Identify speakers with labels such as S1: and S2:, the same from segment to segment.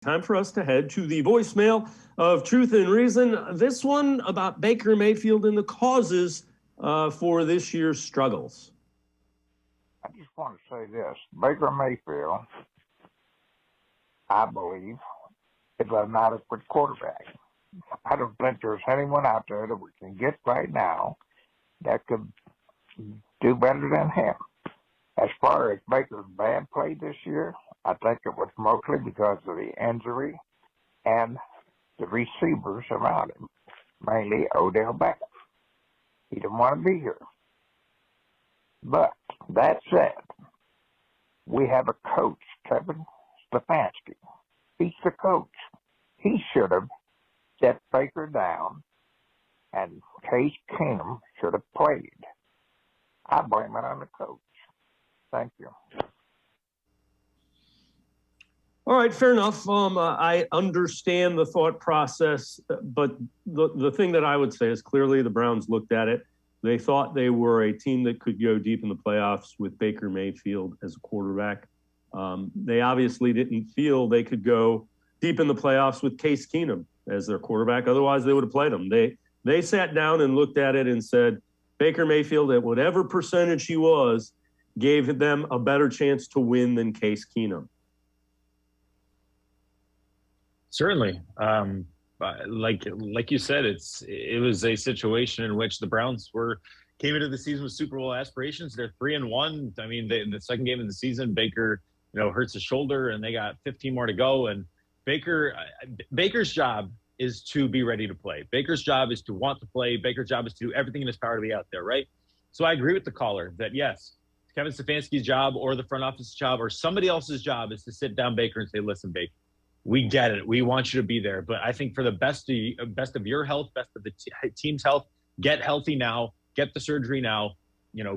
S1: Time for us to head to the voicemail of Truth and Reason. This one about Baker Mayfield and the causes for this year's struggles.
S2: I just want to say this. Baker Mayfield, I believe, is an inadequate quarterback. I don't think there's anyone out there that we can get right now that could do better than him. As far as Baker's bad play this year, I think it was mostly because of the injury and the receivers around him, mainly Odell Beckham. He didn't want to be here. But that said, we have a coach, Kevin Stefanski. He's the coach. He should have set Baker down, and Case Keenum should have played. I blame it on the coach. Thank you.
S1: All right, fair enough. I understand the thought process, but the thing that I would say is clearly the Browns looked at it. They thought they were a team that could go deep in the playoffs with Baker Mayfield as a quarterback. They obviously didn't feel they could go deep in the playoffs with Case Keenum as their quarterback. Otherwise, they would have played him. They sat down and looked at it and said, Baker Mayfield, at whatever percentage he was, gave them a better chance to win than Case Keenum.
S3: Certainly. Like you said, it was a situation in which the Browns came into the season with Super Bowl aspirations. They're 3-1. I mean, the second game of the season, Baker, hurts his shoulder, and they got 15 more to go. And Baker's job is to be ready to play. Baker's job is to want to play. Baker's job is to do everything in his power to be out there, right? So I agree with the caller that yes, Kevin Stefanski's job or the front office's job or somebody else's job is to sit down Baker and say, listen, Baker, we get it. We want you to be there. But I think for the best of your health, best of the team's health, get healthy now, get the surgery now,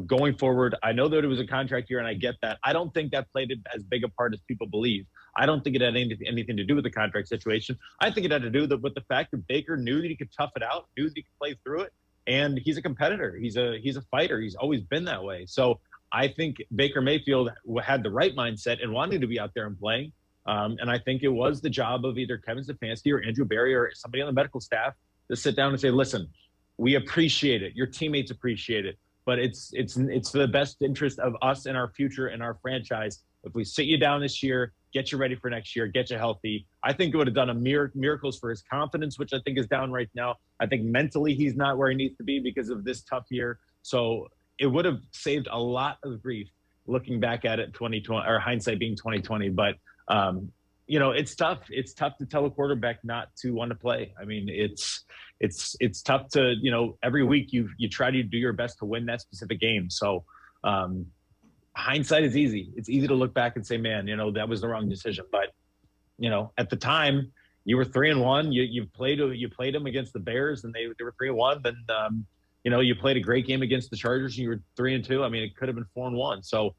S3: going forward. I know that it was a contract year, and I get that. I don't think that played as big a part as people believe. I don't think it had anything to do with the contract situation. I think it had to do with the fact that Baker knew that he could tough it out, knew that he could play through it, and he's a competitor. He's a fighter. He's always been that way. So I think Baker Mayfield had the right mindset and wanted to be out there and playing. And I think it was the job of either Kevin Stefanski or Andrew Berry or somebody on the medical staff to sit down and say, listen, we appreciate it. Your teammates appreciate it. But it's for the best interest of us and our future and our franchise. If we sit you down this year, get you ready for next year, get you healthy, I think it would have done miracles for his confidence, which I think is down right now. I think mentally he's not where he needs to be because of this tough year. So it would have saved a lot of grief looking back at it 2020 or hindsight being 2020. But it's tough. It's tough to tell a quarterback not to want to play. I mean, it's tough to, every week you try to do your best to win that specific game. So hindsight is easy. It's easy to look back and say, man, that was the wrong decision. But, at the time you were 3-1, you played them against the Bears and they were 3-1. Then, you played a great game against the Chargers and you were 3-2. I mean, it could have been 4-1. So,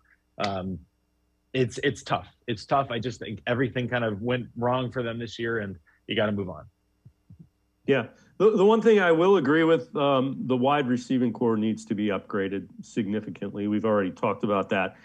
S3: it's tough. It's tough. I just think everything kind of went wrong for them this year, and you got to move on.
S1: Yeah. The one thing I will agree with, the wide receiving core needs to be upgraded significantly. We've already talked about that.